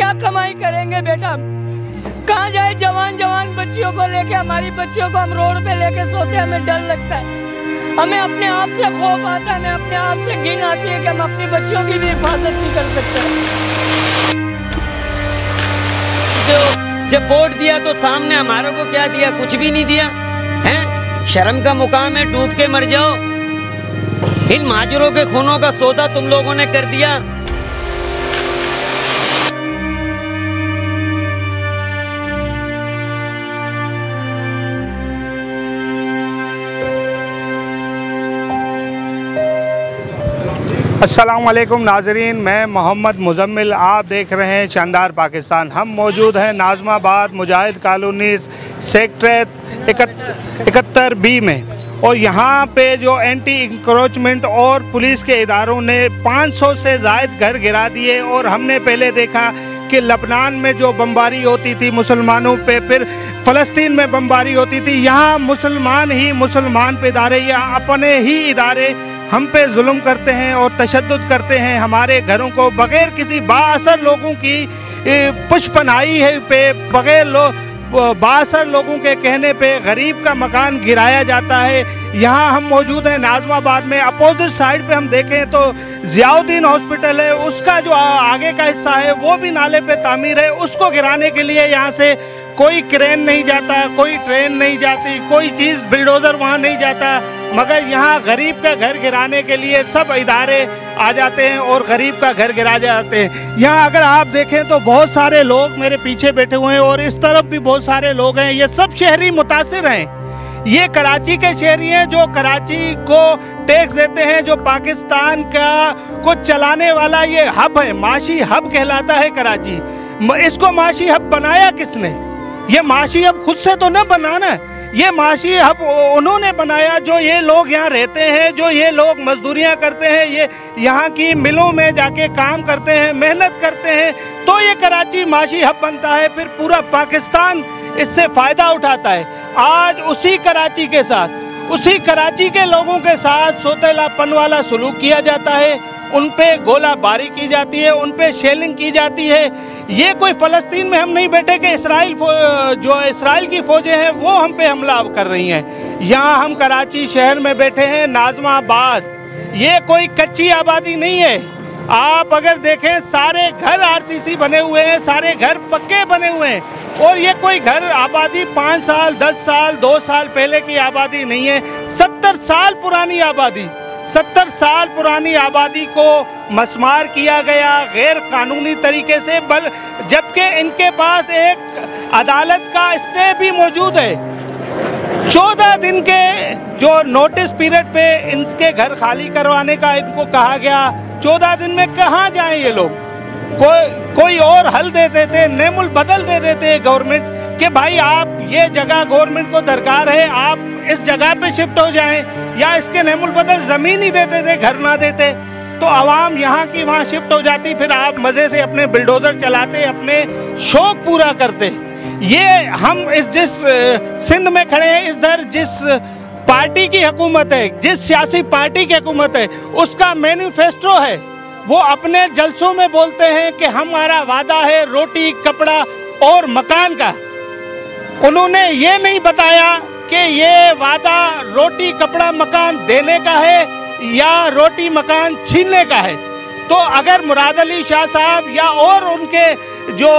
क्या कमाई करेंगे बेटा? कहाँ जाए? जवान जवान बच्चियों को लेके, हमारी बच्चियों को हम रोड पे लेके सोते हैं, हमें डर लगता है, हमें अपने आप से खौफ आता है, हमें अपने आप से घिन आती है कि हम अपनी बच्चियों की भी हिफाजत नहीं कर सकते। जब वोट दिया तो सामने हमारे को क्या दिया? कुछ भी नहीं दिया है। शर्म का मुकाम है, डूब के मर जाओ। इन माजरों के खूनों का सौदा तुम लोगों ने कर दिया। अस्सलाम वालेकुम नाजरीन, मैं मोहम्मद मुजम्मिल, आप देख रहे हैं शानदार पाकिस्तान। हम मौजूद हैं नाज़माबाद मुजाहिद कॉलोनी सेक्टर 71B में, और यहाँ पे जो एंटी इंक्रोचमेंट और पुलिस के इदारों ने 500 से ज़ायद घर गिरा दिए। और हमने पहले देखा कि लबनान में जो बमबारी होती थी मुसलमानों पे, फिर फ़लस्तीन में बमबारी होती थी। यहाँ मुसलमान ही मुसलमान पे इदारे या अपने ही इदारे हम पे जुल्म करते हैं और तशद्दुद करते हैं। हमारे घरों को बग़ैर किसी बाअसर लोगों की पुष्पनाई है पे, बग़ैर बाअसर लोगों के कहने पे गरीब का मकान गिराया जाता है। यहाँ हम मौजूद हैं नाज़माबाद में। अपोजिट साइड पे हम देखें तो ज़ियाउद्दीन हॉस्पिटल है, उसका जो आगे का हिस्सा है वो भी नाले पे तामीर है। उसको गिराने के लिए यहाँ से कोई क्रेन नहीं जाता, कोई ट्रेन नहीं जाती, कोई चीज़ बिल्डोज़र वहाँ नहीं जाता, मगर यहाँ गरीब का घर गिराने के लिए सब इदारे आ जाते हैं और गरीब का घर गिरा जाते हैं। यहाँ अगर आप देखें तो बहुत सारे लोग मेरे पीछे बैठे हुए हैं और इस तरफ भी बहुत सारे लोग हैं। ये सब शहरी मुतासिर हैं। ये कराची के शहरी हैं जो कराची को टैक्स देते हैं, जो पाकिस्तान का को चलाने वाला ये हब है, माशी हब कहलाता है कराची। इसको माशी हब बनाया किसने? ये माशी हब खुद से तो न बनाना, ये माशी हब उन्होंने बनाया। जो ये लोग यहाँ रहते हैं, जो ये लोग मजदूरियाँ करते हैं, ये यहाँ की मिलों में जाके काम करते हैं, मेहनत करते हैं, तो ये कराची माशी हब बनता है। फिर पूरा पाकिस्तान इससे फ़ायदा उठाता है। आज उसी कराची के साथ, उसी कराची के लोगों के साथ सौतेलापन वाला सलूक किया जाता है, उन पे गोलाबारी की जाती है, उन पे शेलिंग की जाती है। ये कोई फ़लस्तीन में हम नहीं बैठे कि इसराइल की फ़ौजें हैं वो हम पे हमला कर रही हैं। यहाँ हम कराची शहर में बैठे हैं नाज़माबाद। ये कोई कच्ची आबादी नहीं है। आप अगर देखें सारे घर RCC बने हुए हैं, सारे घर पक्के बने हुए हैं। और ये कोई घर आबादी 5 साल 10 साल 2 साल पहले की आबादी नहीं है, 70 साल पुरानी आबादी। 70 साल पुरानी आबादी को मसमार किया गया गैर कानूनी तरीके से, जबकि इनके पास एक अदालत का स्टे भी मौजूद है। 14 दिन के जो नोटिस पीरियड पे इनके घर खाली करवाने का इनको कहा गया। 14 दिन में कहाँ जाएं ये लोग? कोई और हल दे देते, नेमुल बदल दे देते गवर्नमेंट कि भाई आप ये जगह गवर्नमेंट को दरकार है, आप इस जगह पे शिफ्ट हो जाएं, या इसके नेमुल बदल ज़मीन ही दे देते, घर ना देते, तो आवाम यहाँ की वहाँ शिफ्ट हो जाती। फिर आप मज़े से अपने बिल्डोज़र चलाते, अपने शौक़ पूरा करते। ये हम जिस सिंध में खड़े हैं, इधर जिस पार्टी की हुकूमत है, जिस सियासी पार्टी की हुकूमत है, उसका मैनिफेस्टो है। वो अपने जलसों में बोलते हैं कि हमारा वादा है रोटी कपड़ा और मकान का। उन्होंने ये नहीं बताया कि ये वादा रोटी कपड़ा मकान देने का है या रोटी मकान छीनने का है। तो अगर मुराद अली शाह साहब या और उनके जो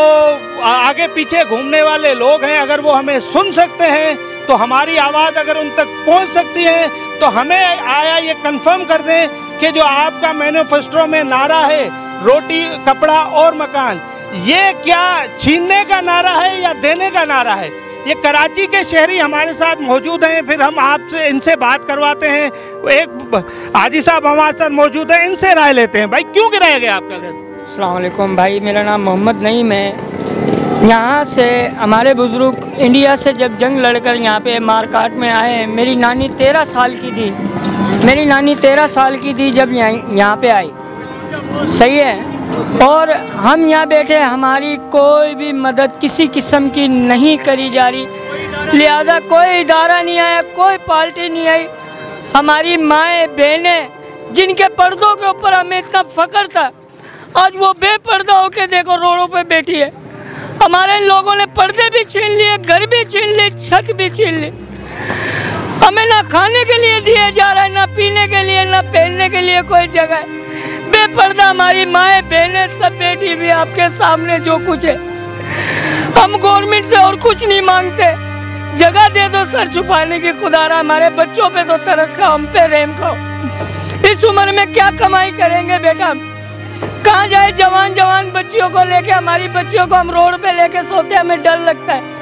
आगे पीछे घूमने वाले लोग हैं, अगर वो हमें सुन सकते हैं, तो हमारी आवाज़ अगर उन तक पहुंच सकती है, तो हमें आया ये कंफर्म कर दें कि जो आपका मैनिफेस्टो में नारा है रोटी कपड़ा और मकान, ये क्या छीनने का नारा है या देने का नारा है? ये कराची के शहरी हमारे साथ मौजूद हैं, फिर हम आपसे इनसे बात करवाते हैं। एक हाजी साहब हमारे साथ मौजूद हैं, इनसे राय लेते हैं। भाई क्यों गिराया गया आपका घर? अस्सलाम वालेकुम भाई, मेरा नाम मोहम्मद नईम है। यहाँ से हमारे बुज़ुर्ग इंडिया से जब जंग लड़कर यहाँ पे मारकाट में आए, मेरी नानी 13 साल की थी। मेरी नानी 13 साल की थी जब यहाँ पे आई, सही है। और हम यहाँ बैठे, हमारी कोई भी मदद किसी किस्म की नहीं करी जा रही, लिहाजा कोई इदारा नहीं आया, कोई पार्टी नहीं आई। हमारी माएँ बहनें जिनके पर्दों के ऊपर हमें इतना फ़ख्र था, आज वो बेपर्दा होके देखो रोडों पे बैठी है। हमारे इन लोगों ने पर्दे भी छीन लिए, घर भी छीन लिए, छत भी छीन ली। हमें ना खाने के लिए दिया जा रहा है, ना पीने के लिए, ना पहनने के लिए कोई जगह। बेपर्दा हमारी माएँ बहनें सब बैठी भी आपके सामने जो कुछ है। हम गवर्नमेंट से और कुछ नहीं मांगते, जगह दे दो सर छुपाने की। खुदारा हमारे बच्चों पे तो तरस खाओ, हम पे रहम खाओ। इस उम्र में क्या कमाई करेंगे बेटा? कहाँ जाए जवान जवान बच्चियों को लेके? हमारी बच्चियों को हम रोड पे लेके सोते, हमें डर लगता है,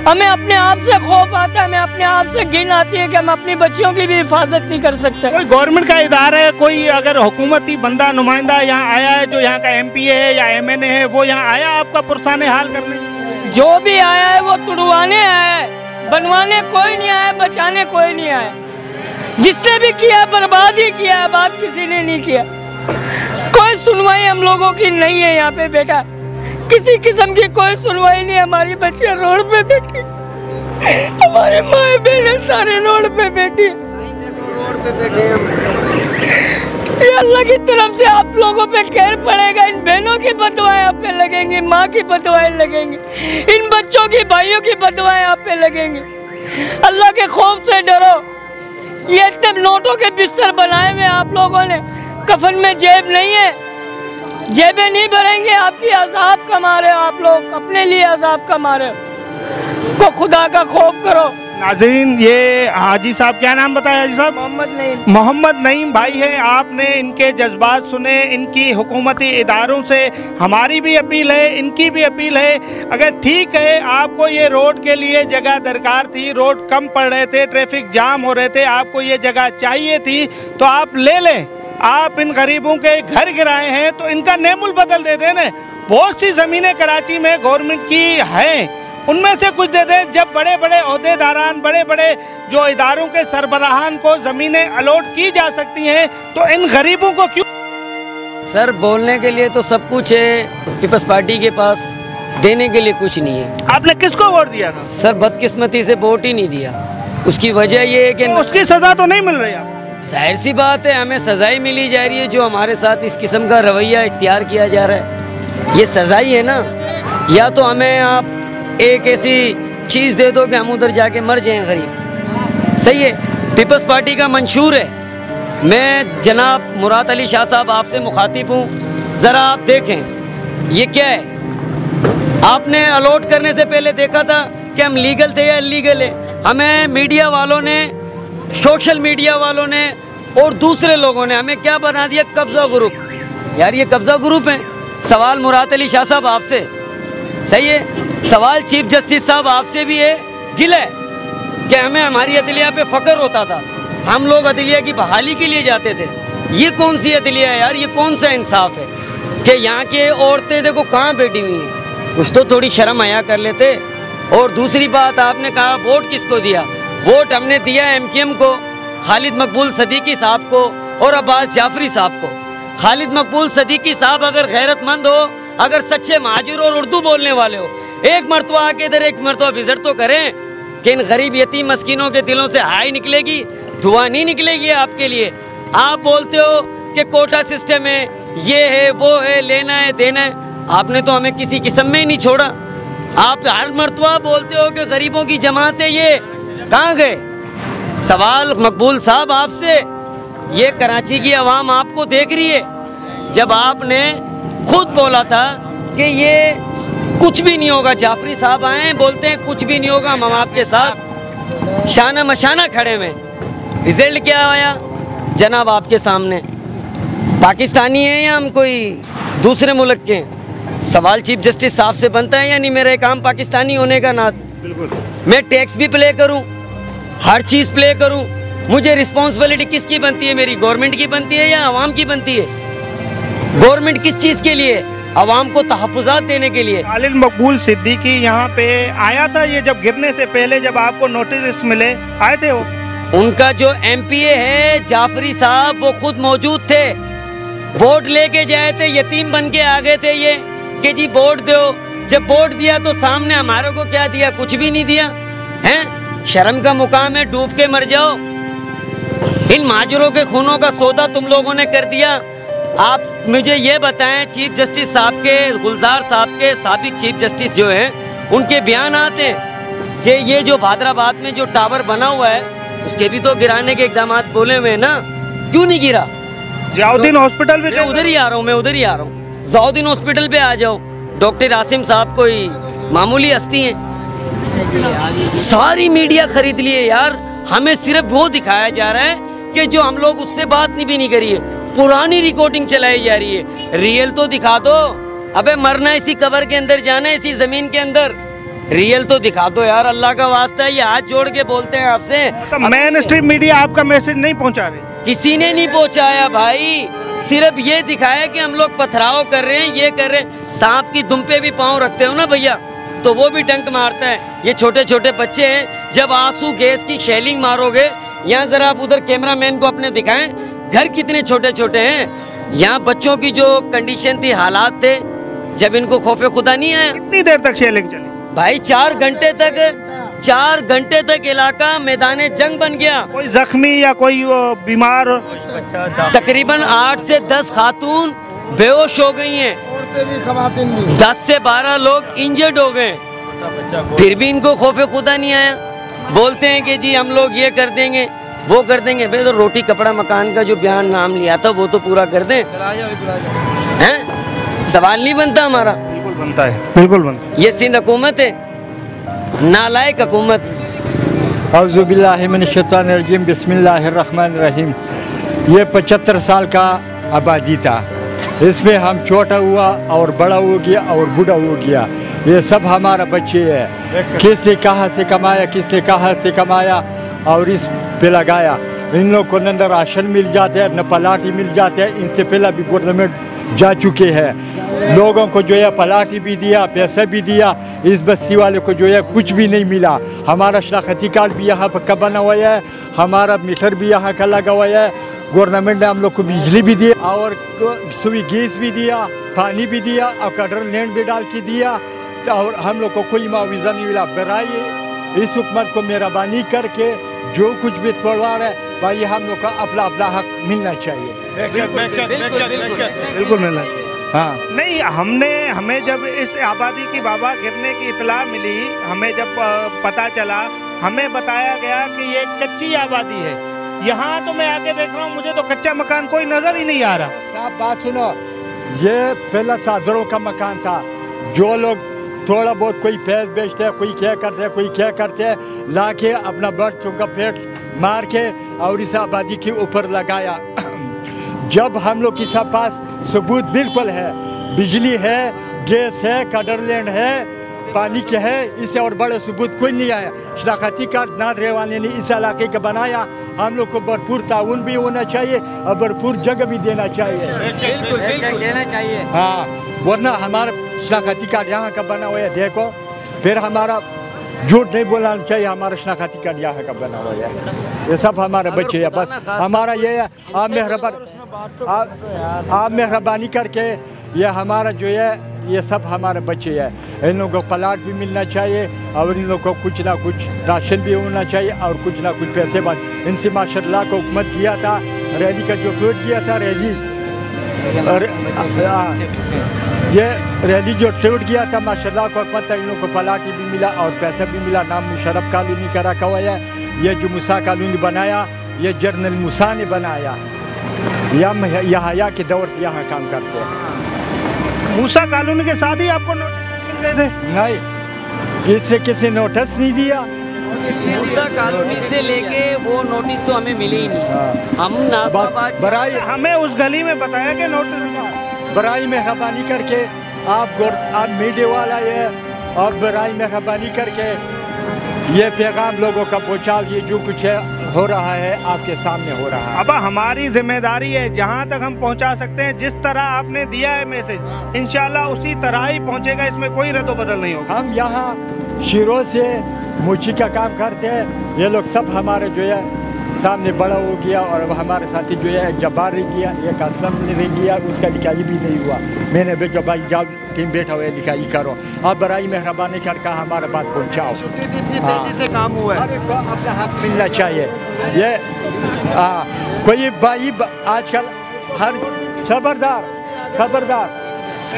हमें अपने आप से खौफ आता है, हमें अपने आप से घिन आती है कि हम अपनी बच्चियों की भी हिफाजत नहीं कर सकते। कोई गवर्नमेंट का इदारा है, कोई अगर हुकूमती बंदा नुमाइंदा यहाँ आया है, जो यहाँ का MP है या MNA है, वो यहाँ आया आपका पुरसाने हाल करने? जो भी आया है वो तुड़वाने आया है, बनवाने कोई नहीं आया, बचाने कोई नहीं आया। जिसने भी किया बर्बाद ही किया, बात किसी ने नहीं किया। कोई सुनवाई हम लोगों की नहीं है यहाँ पे बेटा, किसी किस्म की कोई सुनवाई नहीं। हमारी बच्चियां रोड पे बैठी, हमारे माए बहने सारे रोड पे बैठी। ये अल्लाह की तरफ से आप लोगों पे खैर पड़ेगा। इन बहनों की बदुआएं आप पे लगेंगी, माँ की बदुआएं लगेंगी, इन बच्चों की भाइयों की बदुआएं आप पे लगेंगी। अल्लाह के खौफ से डरो। ये इतने नोटों के बिस्तर बनाए हुए आप लोगों ने, कफन में जेब नहीं है, जेबें नहीं भरेंगे। आपकी अजाब कमा रहे हो आप लोग, अपने लिए अजाब कमा रहे हो। को खुदा का खौफ करो। नाज़रीन, ये हाजी साहब, क्या नाम बताया हाजी साहब? मोहम्मद नईम भाई हैं। आपने इनके जज्बात सुने, इनकी हुकूमती इदारों से हमारी भी अपील है, इनकी भी अपील है। अगर ठीक है आपको ये रोड के लिए जगह दरकार थी, रोड कम पड़ रहे थे, ट्रैफिक जाम हो रहे थे, आपको ये जगह चाहिए थी तो आप ले लें। आप इन गरीबों के घर गिराए हैं तो इनका नेमुल बदल दे दें। बहुत सी ज़मीनें कराची में गवर्नमेंट की हैं, उनमें से कुछ दे दें। जब बड़े बड़े ओहदेदारान, बड़े बड़े जो इदारों के सरबराहान को ज़मीनें अलॉट की जा सकती हैं तो इन गरीबों को क्यों? सर, बोलने के लिए तो सब कुछ है पीपल्स पार्टी के पास, देने के लिए कुछ नहीं है। आपने किसको वोट दिया था? सर, बदकिस्मती से वोट ही नहीं दिया। उसकी वजह ये है कि तो उसकी सज़ा तो नहीं मिल रही आपको? जाहिर सी बात है, हमें सजाई मिली जा रही है। जो हमारे साथ इस किस्म का रवैया इख्तियार किया जा रहा है, ये सजाई है ना। या तो हमें आप एक ऐसी चीज़ दे दो कि हम उधर जाके मर जाएं गरीब। सही है, पीपल्स पार्टी का मंशूर है। मैं जनाब मुराद अली शाह साहब आपसे मुखातिब हूँ, ज़रा आप देखें ये क्या है। आपने अलॉट करने से पहले देखा था कि हम लीगल थे या इलीगल है। हमें मीडिया वालों ने, सोशल मीडिया वालों ने और दूसरे लोगों ने हमें क्या बना दिया? कब्जा ग्रुप। यार ये कब्जा ग्रुप है। सवाल मुराद अली शाह साहब आपसे, सही है, सवाल चीफ जस्टिस साहब आपसे भी है। गिला है कि हमें हमारी अदलिया पे फख्र होता था, हम लोग अदलिया की बहाली के लिए जाते थे। ये कौन सी अदलिया है यार? ये कौन सा इंसाफ है कि यहाँ के औरतें देखो कहाँ बैठी हुई हैं? कुछ तो थोड़ी शर्म हया कर लेते। और दूसरी बात, आपने कहा वोट किसको दिया? वोट हमने दिया MKM को, खालिद मकबूल सदीकी साहब को और अब्बास जाफरी साहब को। खालिद मकबूल सदीकी साहब अगर गैरतमंद हो, अगर सच्चे महाजिर और उर्दू बोलने वाले हो, एक मरतबा आके इधर एक मरतबा विजिट तो करें कि इन गरीब यतीम मस्किनों के दिलों से हाय निकलेगी, दुआ नहीं निकलेगी आपके लिए। आप बोलते हो कि कोटा सिस्टम है, ये है, वो है, लेना है, देना है। आपने तो हमें किसी किस्म में ही नहीं छोड़ा। आप हर मरतबा बोलते हो कि गरीबों की जमात है, ये कहाँ गए? सवाल मकबूल साहब आपसे, ये कराची की आवाम आपको देख रही है। जब आपने खुद बोला था कि ये कुछ भी नहीं होगा, जाफरी साहब आए बोलते हैं कुछ भी नहीं होगा, हम आपके साथ शाना मशाना खड़े में। रिजल्ट क्या आया जनाब आपके सामने? पाकिस्तानी है या हम कोई दूसरे मुल्क के? सवाल चीफ जस्टिस साहब से बनता है या नहीं मेरा काम पाकिस्तानी होने का? ना बिल्कुल। मैं टैक्स भी प्ले करूं, हर चीज़ प्ले करूं, मुझे रिस्पॉन्सिबिलिटी किसकी बनती है? मेरी गवर्नमेंट की बनती है या आवाम की बनती है? गवर्नमेंट किस चीज़ के लिए? आवाम को तहफ़्फ़ुज़ात देने के लिए। खालिद मकबूल सिद्दीकी यहाँ पे आया था, ये जब गिरने से पहले जब आपको नोटिस मिले आए थे वो? उनका जो MPA है जाफरी साहब, वो खुद मौजूद थे, वोट लेके जाए थे, यतीम बन के आ गए थे ये कि जी वोट दो। जब वोट दिया तो सामने हमारे को क्या दिया? कुछ भी नहीं दिया हैं। शर्म का मुकाम है, डूब के मर जाओ। इन माजरों के खूनों का सौदा तुम लोगों ने कर दिया। आप मुझे ये बताएं, चीफ जस्टिस साहब के, गुलजार साहब के, साबिक चीफ जस्टिस जो हैं, उनके बयान आते हैं कि ये जो भादराबाद में जो टावर बना हुआ है उसके भी तो गिराने के इकदाम बोले हुए हैं ना, क्यों नहीं गिरा? जियाउद्दीन हॉस्पिटल में उधर ही आ रहा हूँ, मैं उधर ही आ रहा हूँ। जियाउद्दीन हॉस्पिटल पे आ जाओ, डॉक्टर आसिम साहब कोई मामूली हस्ती हैं, सारी मीडिया खरीद लिए यार। हमें सिर्फ वो दिखाया जा रहा है कि जो हम लोग उससे बात भी नहीं करी है, पुरानी रिकॉर्डिंग चलाई जा रही है। रियल तो दिखा दो। अबे मरना इसी कब्र के अंदर, जाना इसी जमीन के अंदर, रियल तो दिखा दो यार, अल्लाह का वास्ता है। ये हाथ जोड़ के बोलते हैं आपसे। तो मेन स्ट्रीम मीडिया आपका मैसेज नहीं पहुंचा रही? किसी ने नहीं पहुंचाया भाई, सिर्फ ये दिखाया कि हम लोग पथराव कर रहे हैं, ये कर रहे हैं। सांप की दुम पे भी पाँव रखते हो ना भैया, तो वो भी टंक मारता है। ये छोटे छोटे बच्चे हैं, जब आंसू गैस की शेलिंग मारोगे, यहाँ जरा आप उधर कैमरामैन को अपने दिखाएं, घर कितने छोटे छोटे हैं। यहाँ बच्चों की जो कंडीशन थी, हालात थे, जब इनको खौफे खुदा नहीं आया। कितनी देर तक शेलिंग चली भाई? 4 घंटे तक इलाका मैदाने जंग बन गया। कोई जख्मी या कोई बीमार? तकरीबन 8 से 10 खातून बेहोश हो गई हैं, 10 से 12 लोग इंजर्ड हो गए। फिर भी इनको खौफे खुदा नहीं आया। बोलते हैं कि जी हम लोग ये कर देंगे, वो कर देंगे। भाई तो रोटी कपड़ा मकान का जो बयान नाम लिया था वो तो पूरा कर दें, हैं? सवाल नहीं बनता हमारा। बिल्कुल बनता है, बिल्कुल बनता है। ये सिंध हुकूमत है, नालायक हुकूमत। औज़ुबिल्लाहिमिनश्शैतानिर्रजीम, बिस्मिल्लाहिर्रहमानिर्रहीम। ये 75 साल का आबादी था, इसमें हम छोटा हुआ और बड़ा हो गया और बूढ़ा हो गया। ये सब हमारा बच्चे है। किसने कहाँ से कमाया, किसने कहाँ से कमाया और इस पे लगाया। इन लोग को न राशन मिल जाते हैं, न पलाटी मिल जाते हैं। इनसे पहले भी गवर्नमेंट जा चुके हैं, लोगों को जो है पलाटी भी दिया, पैसा भी दिया। इस बस्ती वाले को जो है कुछ भी नहीं मिला। हमारा शनाख्ती कार्ड भी यहाँ पर बना हुआ है, हमारा मीटर भी यहाँ का लगा हुआ है। गवर्नमेंट ने हम लोग को बिजली भी दी और सुई गैस भी दिया, पानी भी दिया और कटर लैंड भी डाल के दिया, और हम लोग को कोई मुआवजा नहीं मिला। बराए इस हुकूमत को मेहरबानी करके जो कुछ भी तोड़वा रहा है भाई, हम लोग का अपना अपना हक मिलना चाहिए। बिल्कुल मिलना। हाँ नहीं, हमें जब इस आबादी की बाबा गिरने की इतला मिली, हमें जब पता चला, हमें बताया गया कि ये कच्ची आबादी है। यहाँ तो मैं आके देख रहा हूँ, मुझे तो कच्चा मकान कोई नजर ही नहीं आ रहा। आप बात सुनो, ये पहला चादरों का मकान था। जो लोग थोड़ा बहुत कोई पैस बेचते हैं, कोई क्या करते हैं, कोई क्या करते हैं, ला के अपना बच्चों का पेट मार के और इस आबादी के ऊपर लगाया। जब हम लोग के पास सबूत बिल्कुल है, बिजली है, गैस है, कटरलैंड है, पानी के है, इससे और बड़े सबूत कोई नहीं आया। शनाख्ती कार्ड नाथ रेवानी ने इस इलाके का बनाया। हम लोग को भरपूर ताउन भी होना चाहिए और भरपूर जगह भी देना चाहिए। बिल्कुल देना चाहिए। हाँ, वरना हमारा शनाख्ती कार्ड यहाँ का बना हुआ है, देखो। फिर हमारा झूठ नहीं बोलना चाहिए, हमारा शनाख्ती कार्ड यहाँ का बना हुआ है। ये सब हमारे बच्चे है, बस हमारा ये है। आप मेहरबानी करके ये हमारा जो है, ये सब हमारे बच्चे हैं। इन लोगों को प्लाट भी मिलना चाहिए और इन लोगों को कुछ ना कुछ राशन भी होना चाहिए और कुछ ना कुछ पैसे बाद। इनसे माशाल्लाह को हुकूमत किया था, रैली का जो टूट किया था, रैली और ये रैली जो टूट गया था, माशाल्लाह को हुकूमत, इन लोगों को प्लाटी भी मिला और पैसा भी मिला। नाम मुशर्रफ कॉलोनी का रखा हुआ है। ये जो मूसा कॉलोनी बनाया, ये जनरल मूसा ने बनाया। यहाँ के दौर से यहाँ काम करते हैं। मूसा कॉलोनी के साथ ही आपको नोटिस मिल गए थे? नहीं, किसी नोटिस नहीं दिया। मूसा कॉलोनी से लेके वो नोटिस तो हमें मिले ही नहीं। हम नाज़िमाबाद, बराई हमें उस गली में बताया कि नोटिस। बराई मेहरबानी करके आप मीडिया वाला ये, और बराई मेहरबानी करके ये पैगाम लोगों का पहुँचाओ। ये जो कुछ है हो रहा है आपके सामने हो रहा है। अब हमारी जिम्मेदारी है, जहाँ तक हम पहुँचा सकते हैं, जिस तरह आपने दिया है मैसेज, इंशाल्लाह उसी तरह ही पहुँचेगा, इसमें कोई रद्द बदल नहीं होगा। हम यहाँ शिरों से मूची का काम करते हैं। ये लोग सब हमारे जो है सामने बड़ा हो गया, और अब हमारे साथी जो है एक जब्बार रह गया, एक असलम रह गया, उसका लिखाई भी नहीं हुआ। मैंने भी जब भाई जाओ टीम बैठा हुआ है, लिखाई करो। आप बराई मेहरबानी करके हमारा बात पहुँचाओ। तेजी से काम हुआ है, अपना हक मिलना चाहिए। ये कोई भाई आजकल हर खबरदार खबरदार।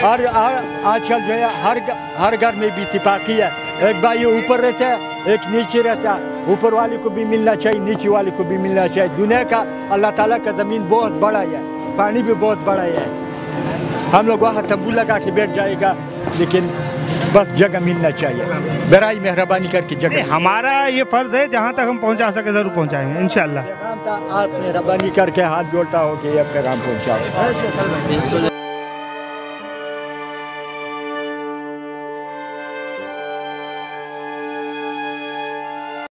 और आजकल जो है हर घर में भी इत्तेफाकी है, एक भाई ऊपर रहता है एक नीचे रहता है, ऊपर वाले को भी मिलना चाहिए नीचे वाले को भी मिलना चाहिए। दुनिया का अल्लाह ताला का ज़मीन बहुत बड़ा है, पानी भी बहुत बड़ा है। हम लोग वहाँ तंबू लगा के बैठ जाएगा, लेकिन बस जगह मिलना चाहिए। बराई मेहरबानी करके जगह, हमारा ये फ़र्ज़ है जहाँ तक हम पहुँचा सके ज़रूर पहुँचाएंगे इंशाअल्लाह। आप मेहरबानी करके हाथ जोड़ता हो कि ये पैगाम पहुँचाओ।